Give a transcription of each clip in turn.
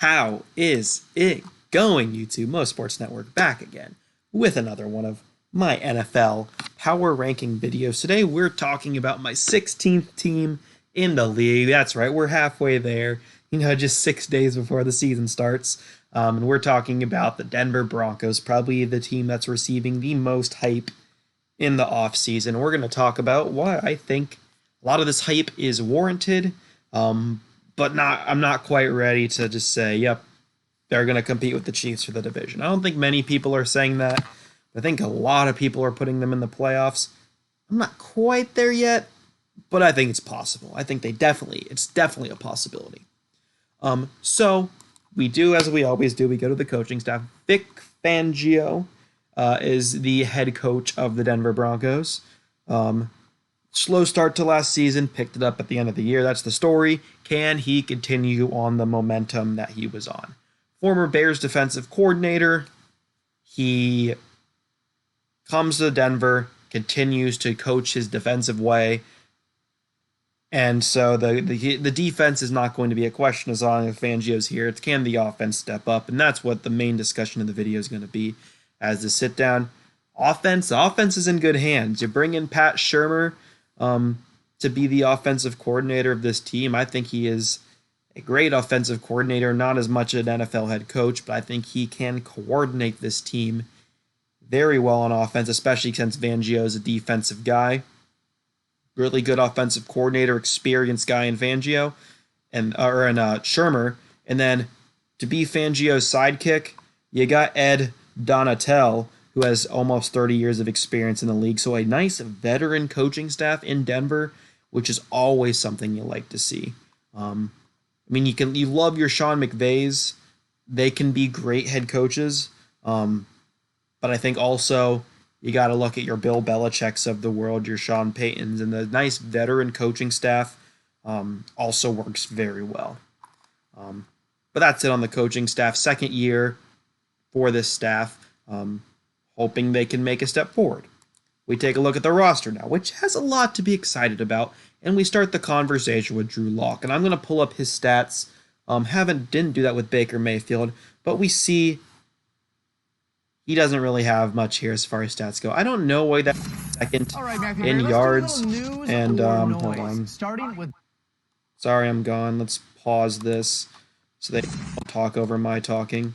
How is it going, YouTube? Mo Sports Network back again with another one of my NFL power ranking videos. Today we're talking about my 16th team in the league. That's right, we're halfway there, just 6 days before the season starts. And we're talking about the Denver Broncos, probably the team that's receiving the most hype in the offseason. We're going to talk about why I think a lot of this hype is warranted, but I'm not quite ready to just say, yep, they're going to compete with the Chiefs for the division. I don't think many people are saying that. I think a lot of people are putting them in the playoffs. I'm not quite there yet, but I think it's possible. I think it's definitely a possibility. So we do as we always do. We go to the coaching staff. Vic Fangio is the head coach of the Denver Broncos. Slow start to last season, picked it up at the end of the year. That's the story. Can he continue on the momentum that he was on? Former Bears defensive coordinator. He comes to Denver, continues to coach his defensive way. And so the defense is not going to be a question as long as Fangio's here. It's can the offense step up? And that's what the main discussion of the video is going to be as the sit down. The offense is in good hands. You bring in Pat Shurmur to be the offensive coordinator of this team. I think he is a great offensive coordinator, not as much an NFL head coach, but I think he can coordinate this team very well on offense, especially since Fangio is a defensive guy. Really good offensive coordinator, experienced guy in Fangio and Shurmur. And then to be Fangio's sidekick, you got Ed Donatel, who has almost 30 years of experience in the league. So a nice veteran coaching staff in Denver, which is always something you like to see. You love your Sean McVays. They can be great head coaches. But I think also you got to look at your Bill Belichick's of the world, your Sean Paytons, and the nice veteran coaching staff also works very well. But that's it on the coaching staff. Second year for this staff. Hoping they can make a step forward. We take a look at the roster now, which has a lot to be excited about, and we start the conversation with Drew Locke. And I'm going to pull up his stats. Didn't do that with Baker Mayfield, but we see he doesn't really have much here as far as stats go. I don't know why that second in yards. And hold on. Sorry, I'm gone. Let's pause this so they don't talk over my talking.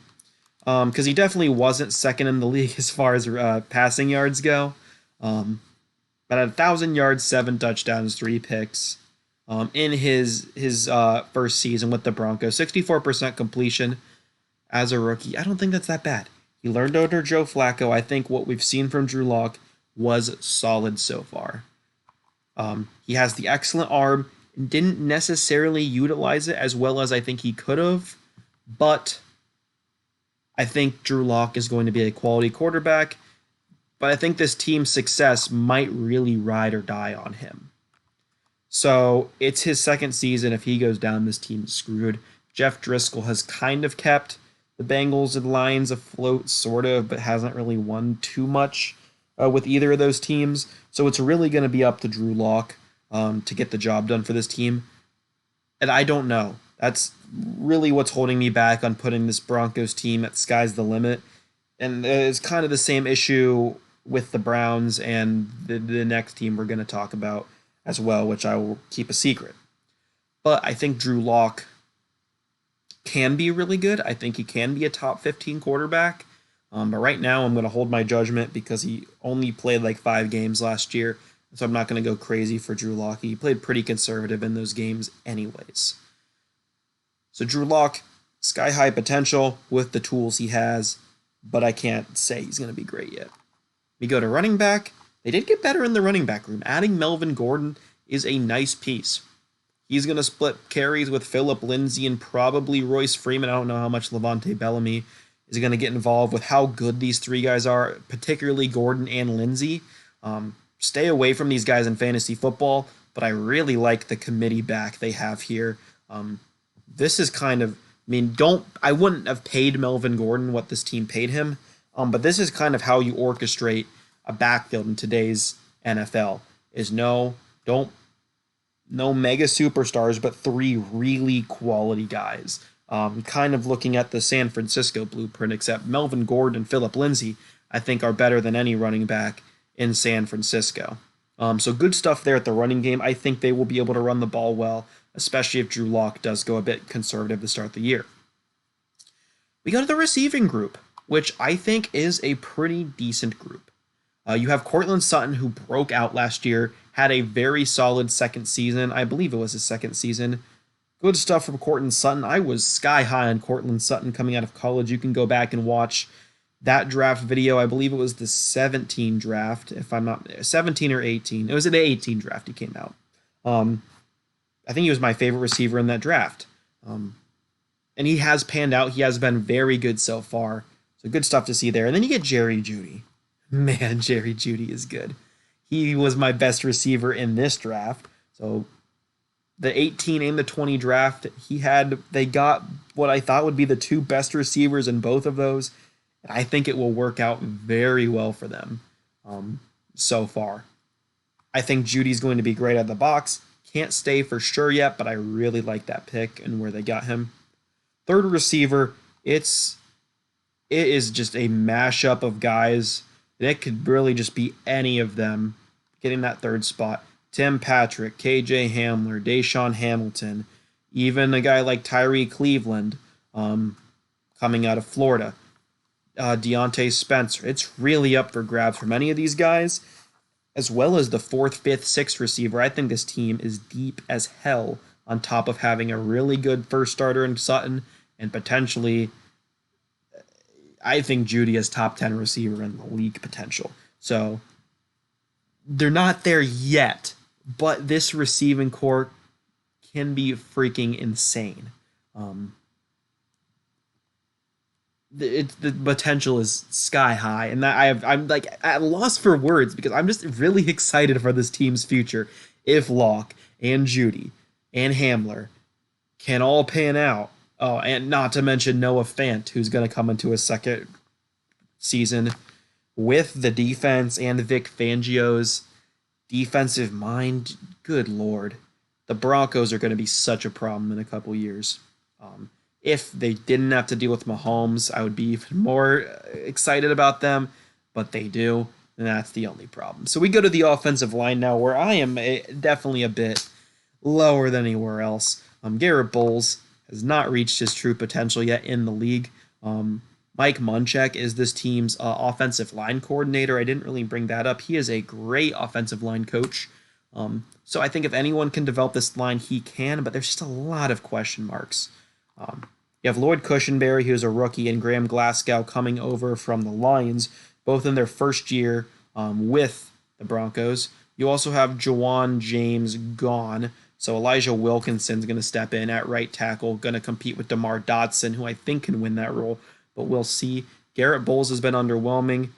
Because he definitely wasn't second in the league as far as passing yards go. But at 1,000 yards, 7 touchdowns, 3 picks in his first season with the Broncos. 64% completion as a rookie. I don't think that's that bad. He learned under Joe Flacco. I think what we've seen from Drew Locke was solid so far. He has the excellent arm and didn't necessarily utilize it as well as I think he could have, but I think Drew Locke is going to be a quality quarterback, but I think this team's success might really ride or die on him. So it's his second season. If he goes down, this team is screwed. Jeff Driscoll has kind of kept the Bengals and Lions afloat, sort of, but hasn't really won too much with either of those teams. So it's really going to be up to Drew Locke to get the job done for this team. And I don't know. That's really what's holding me back on putting this Broncos team at sky's the limit. And it's kind of the same issue with the Browns and the next team we're going to talk about as well, which I will keep a secret. But I think Drew Locke can be really good. I think he can be a top 15 quarterback. But right now I'm going to hold my judgment because he only played like 5 games last year. So I'm not going to go crazy for Drew Locke. He played pretty conservative in those games anyways. So Drew Locke, sky-high potential with the tools he has, but I can't say he's going to be great yet. We go to running back. They did get better in the running back room. Adding Melvin Gordon is a nice piece. He's going to split carries with Phillip Lindsay and probably Royce Freeman. I don't know how much Levante Bellamy is going to get involved with how good these 3 guys are, particularly Gordon and Lindsay. Stay away from these guys in fantasy football, but I really like the committee back they have here. This is kind of, I wouldn't have paid Melvin Gordon what this team paid him, but this is kind of how you orchestrate a backfield in today's NFL, is no mega superstars, but 3 really quality guys. Kind of looking at the San Francisco blueprint, except Melvin Gordon and Phillip Lindsay, I think, are better than any running back in San Francisco. So good stuff there at the running game. I think they will be able to run the ball well, especially if Drew Locke does go a bit conservative to start the year. We go to the receiving group, which I think is a pretty decent group. You have Cortland Sutton, who broke out last year, had a very solid second season. I believe it was his second season. Good stuff from Cortland Sutton. I was sky high on Cortland Sutton coming out of college. You can go back and watch that draft video. I believe it was the 17 draft, if I'm not 17 or 18. It was an 18 draft he came out. I think he was my favorite receiver in that draft. And he has panned out. He has been very good so far. So good stuff to see there. And then you get Jerry Jeudy. Man, Jerry Jeudy is good. He was my best receiver in this draft. So the 18 and the 20 draft, they got what I thought would be the two best receivers in both of those. And I think it will work out very well for them so far. I think Judy's going to be great out of the box. Can't stay for sure yet, but I really like that pick and where they got him. Third receiver, it is just a mashup of guys. It could really just be any of them getting that third spot. Tim Patrick, KJ Hamler, Deshaun Hamilton, even a guy like Tyree Cleveland coming out of Florida. Deontay Spencer. It's really up for grabs for many of these guys, as well as the 4th, 5th, 6th receiver. I think this team is deep as hell on top of having a really good first starter in Sutton and potentially, I think Jeudy is top 10 receiver in the league potential. So they're not there yet, but this receiving core can be freaking insane. The potential is sky high, and I'm like at a loss for words because I'm just really excited for this team's future. If Locke and Jeudy and Hamler can all pan out, oh, and not to mention Noah Fant, who's going to come into his second season with the defense and Vic Fangio's defensive mind. Good Lord, the Broncos are going to be such a problem in a couple years. If they didn't have to deal with Mahomes, I would be even more excited about them, but they do, and that's the only problem. So we go to the offensive line now, where I am definitely a bit lower than anywhere else. Garrett Bowles has not reached his true potential yet in the league. Mike Munchak is this team's offensive line coordinator. I didn't really bring that up. He is a great offensive line coach. So I think if anyone can develop this line, he can, but there's just a lot of question marks. You have Lloyd Cushenberry, who's a rookie, and Graham Glasgow coming over from the Lions, both in their first year with the Broncos. You also have Jawan James gone, so Elijah Wilkinson's going to step in at right tackle, going to compete with DeMar Dotson, who I think can win that role, but we'll see. Garrett Bowles has been underwhelming.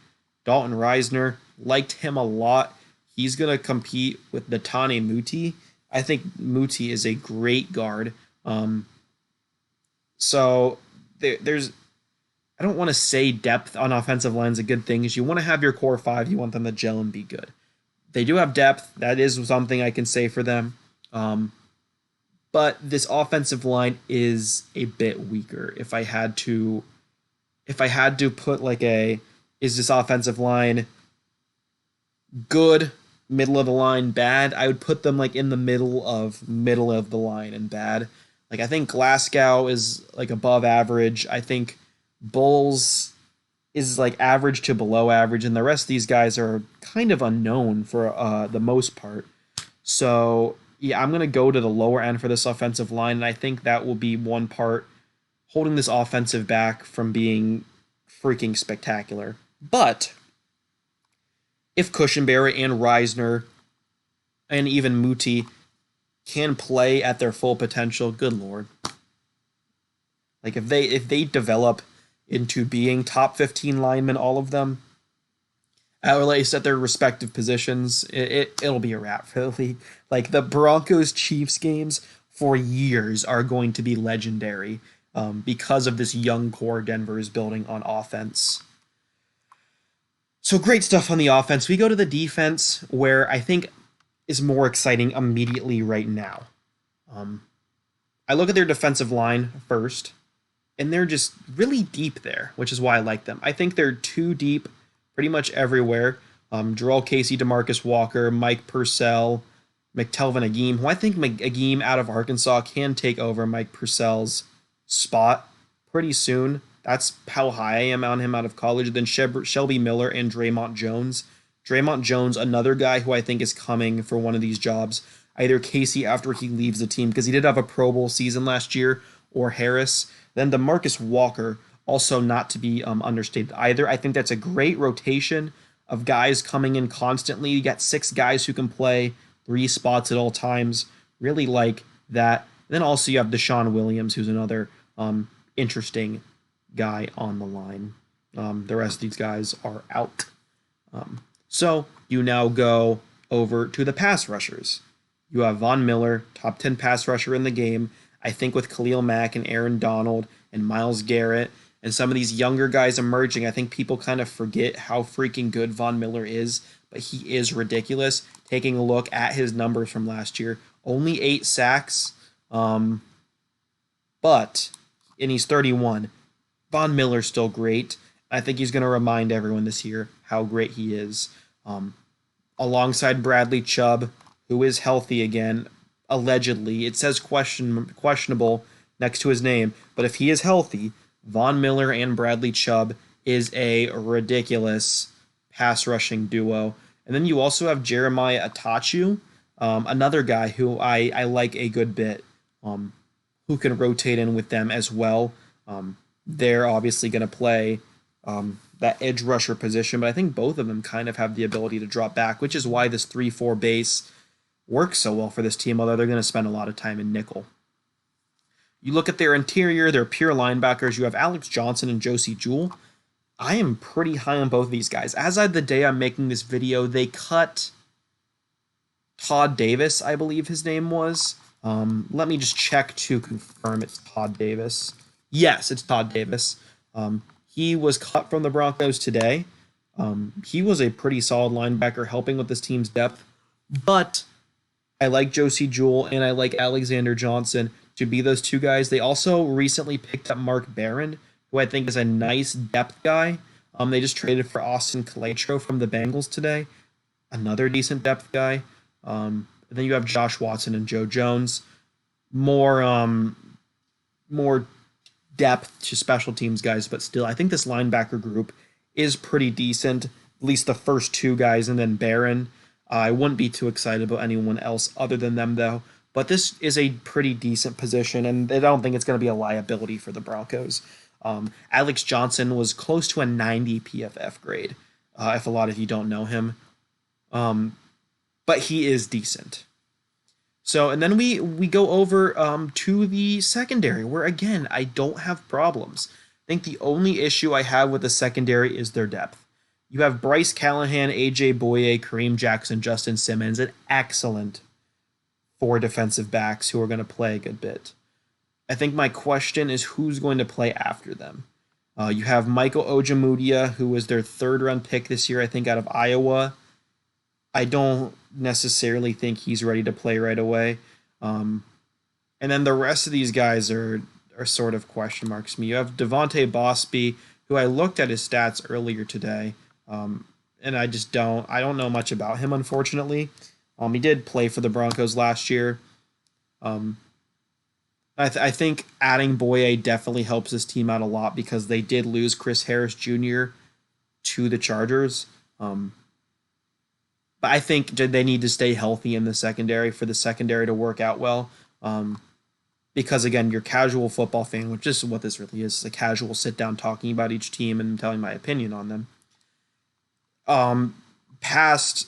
Dalton Reisner, liked him a lot. He's going to compete with Netane Muti. I think Muti is a great guard. So there's, I don't want to say depth on offensive line is a good thing. Is you want to have your core five, you want them to gel and be good. They do have depth. That is something I can say for them. But this offensive line is a bit weaker. If I had to put like is this offensive line good, middle of the line, bad? I would put them like in the middle of the line and bad. Like, I think Glasgow is, like, above average. I think Bowles is, like, average to below average. And the rest of these guys are kind of unknown for the most part. So, yeah, I'm going to go to the lower end for this offensive line. And I think that will be one part holding this offensive back from being freaking spectacular. But if Cushenberry and Reisner and even Muti can play at their full potential, good Lord. Like, if they develop into being top 15 linemen, all of them, at least at their respective positions, it'll be a wrap for the league. Like, the Broncos-Chiefs games for years are going to be legendary because of this young core Denver is building on offense. So great stuff on the offense. We go to the defense, where I think is more exciting immediately right now. I look at their defensive line first. and they're just really deep there, which is why I like them. I think they're too deep pretty much everywhere. Jarrell Casey, DeMarcus Walker, Mike Purcell, McTelvin Agim, who I think Agim out of Arkansas can take over Mike Purcell's spot pretty soon. That's how high I am on him out of college. Then Shelby Miller and Draymond Jones. Draymond Jones, another guy who I think is coming for one of these jobs. Either Casey after he leaves the team, because he did have a Pro Bowl season last year, or Harris. Then DeMarcus Walker, also not to be understated either. I think that's a great rotation of guys coming in constantly. You got 6 guys who can play 3 spots at all times. Really like that. And then also you have Deshaun Williams, who's another interesting guy on the line. The rest of these guys are out. So you now go over to the pass rushers. You have Von Miller, top 10 pass rusher in the game. I think with Khalil Mack and Aaron Donald and Myles Garrett and some of these younger guys emerging, I think people kind of forget how freaking good Von Miller is, but he is ridiculous. Taking a look at his numbers from last year, only 8 sacks, and he's 31. Von Miller's still great. I think he's going to remind everyone this year how great he is. Alongside Bradley Chubb, who is healthy again, allegedly. It says questionable next to his name, but if he is healthy, Von Miller and Bradley Chubb is a ridiculous pass rushing duo. And then you also have Jeremiah Atachu, another guy who I like a good bit, who can rotate in with them as well. They're obviously going to play that edge rusher position, but I think both of them kind of have the ability to drop back, which is why this 3-4 base works so well for this team, although they're going to spend a lot of time in nickel. You look at their interior, their pure linebackers. You have Alex Johnson and Josie Jewell. I am pretty high on both of these guys. As of the day I'm making this video, they cut Todd Davis, I believe his name was. Let me just check to confirm it's Todd Davis. Yes, it's Todd Davis. He was cut from the Broncos today. He was a pretty solid linebacker helping with this team's depth, but I like Josie Jewell and I like Alexander Johnson to be those 2 guys. They also recently picked up Mark Barron, who I think is a nice depth guy. They just traded for Austin Colatro from the Bengals today. Another decent depth guy. And then you have Josh Watson and Joe Jones. More depth to special teams guys, but still, I think this linebacker group is pretty decent. At least the first 2 guys, and then Barron. I wouldn't be too excited about anyone else other than them, though. But this is a pretty decent position, and I don't think it's going to be a liability for the Broncos. Alex Johnson was close to a 90 PFF grade, if a lot of you don't know him. But he is decent. So, and then we go over to the secondary, where, again, I don't have problems. I think the only issue I have with the secondary is their depth. You have Bryce Callahan, A.J. Boye, Kareem Jackson, Justin Simmons, an excellent 4 defensive backs who are going to play a good bit. I think my question is who's going to play after them. You have Michael Ojemudia, who was their 3rd-round pick this year, I think, out of Iowa. I don't necessarily think he's ready to play right away. And then the rest of these guys are sort of question marks to me. You have Devante Bosby, who I looked at his stats earlier today, and I don't know much about him, unfortunately. He did play for the Broncos last year. I think adding Boye definitely helps this team out a lot because they did lose Chris Harris Jr. to the Chargers. But I think they need to stay healthy in the secondary for the secondary to work out well. Because, again, your casual football fan, which is what this really is, a casual sit-down talking about each team and telling my opinion on them. Past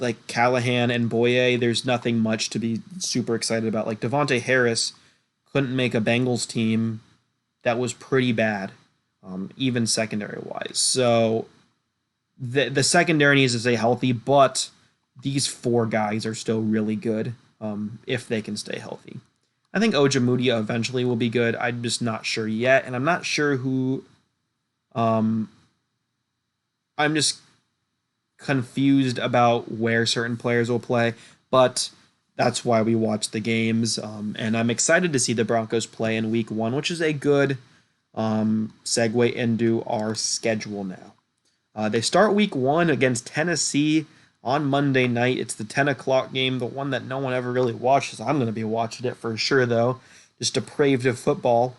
like Callahan and Boye, there's nothing much to be super excited about. Like Devontae Harris couldn't make a Bengals team that was pretty bad, even secondary-wise. So the secondary needs to stay healthy, but these 4 guys are still really good. If they can stay healthy. I think Ojemudia eventually will be good. I'm just not sure yet, and I'm not sure who. I'm just confused about where certain players will play, but That's why we watch the games. And I'm excited to see the Broncos play in week 1, which is a good segue into our schedule now. They start week 1 against Tennessee on Monday night. It's the 10 o'clock game, the one that no one ever really watches. I'm going to be watching it for sure, though. Just depraved of football.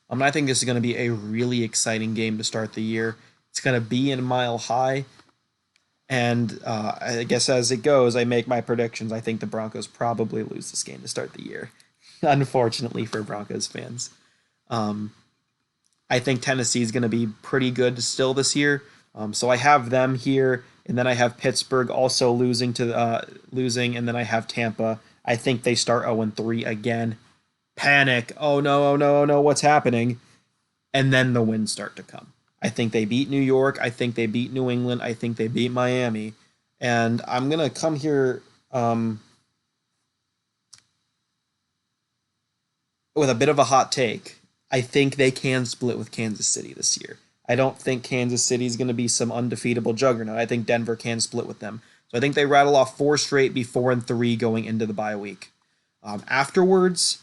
I think this is going to be a really exciting game to start the year. It's going to be in Mile High. And I guess as it goes, I make my predictions. I think the Broncos probably lose this game to start the year, unfortunately for Broncos fans. I think Tennessee is going to be pretty good still this year. So I have them here, and then I have Pittsburgh also losing, and then I have Tampa. I think they start 0-3 again. Panic. Oh no, oh no, oh no, what's happening? And then the wins start to come. I think they beat New York. I think they beat New England. I think they beat Miami. And I'm going to come here with a bit of a hot take. I think they can split with Kansas City this year. I don't think Kansas City is going to be some undefeatable juggernaut. I think Denver can split with them. So I think they rattle off 4 straight, be 4-3 going into the bye week. Afterwards,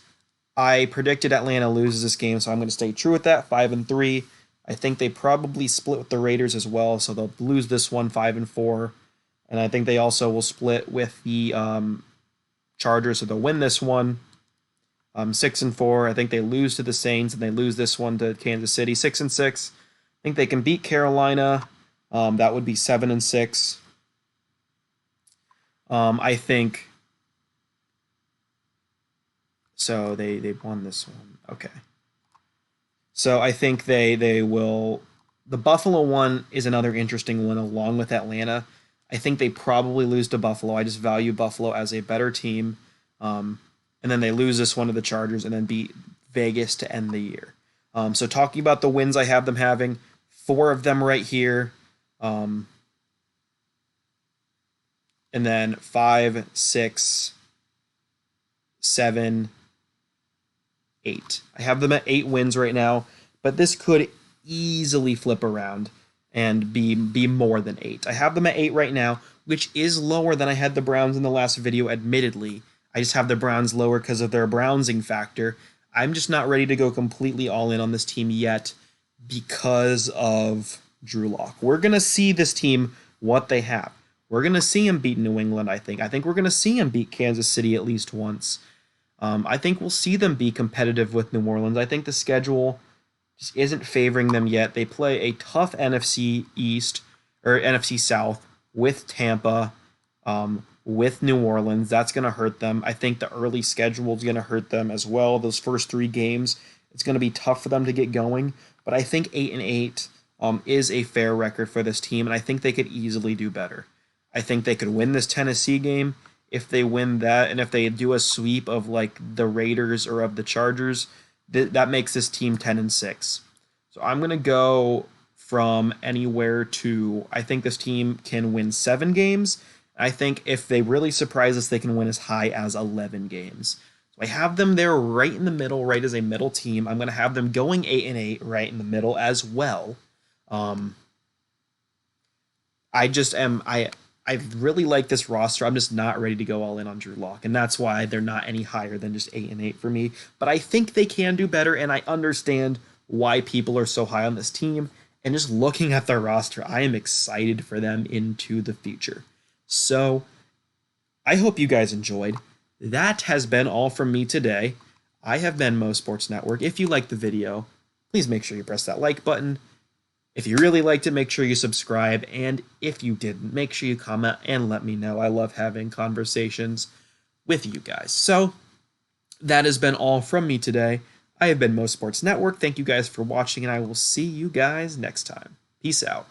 I predicted Atlanta loses this game, so I'm going to stay true with that, 5-3. I think they probably split with the Raiders as well, so they'll lose this one 5-4. And I think they also will split with the Chargers, so they'll win this one 6-4. I think they lose to the Saints, and they lose this one to Kansas City 6-6. I think they can beat Carolina. That would be 7-6. I think so. They won this one. Okay. So I think they will. The Buffalo one is another interesting one along with Atlanta. I think they probably lose to Buffalo. I just value Buffalo as a better team. And then they lose this one to the Chargers and then beat Vegas to end the year. So talking about the wins I have them having, 4 of them right here. And then 5, 6, 7, 8. I have them at 8 wins right now, but this could easily flip around and be more than 8. I have them at 8 right now, which is lower than I had the Browns in the last video, admittedly. I just have the Browns lower because of their Brownsing factor. I'm just not ready to go completely all in on this team yet because of Drew Locke. We're going to see this team, what they have. We're going to see him beat New England, I think. I think we're going to see him beat Kansas City at least once. I think we'll see them be competitive with New Orleans. I think the schedule just isn't favoring them yet. They play a tough NFC East or NFC South with Tampa, with New Orleans. That's going to hurt them. I think the early schedule is going to hurt them as well. Those first 3 games, it's going to be tough for them to get going. But I think 8-8 is a fair record for this team, and I think they could easily do better. I think they could win this Tennessee game. If they win that, and if they do a sweep of like the Raiders or of the Chargers, that makes this team 10-6. So I'm going to go from anywhere to, I think this team can win 7 games. I think if they really surprise us, they can win as high as 11 games. So I have them there right in the middle, right as a middle team. I'm going to have them going 8-8 right in the middle as well. I really like this roster. I'm just not ready to go all in on Drew Locke, and that's why they're not any higher than just 8-8 for me. But I think they can do better, and I understand why people are so high on this team. And just looking at their roster, I am excited for them into the future. So I hope you guys enjoyed. That has been all from me today. I have been Mo Sports Network. If you liked the video, please make sure you press that like button. If you really liked it, make sure you subscribe. And if you didn't, make sure you comment and let me know. I love having conversations with you guys. So that has been all from me today. I have been Mo Sports Network. Thank you guys for watching, and I will see you guys next time. Peace out.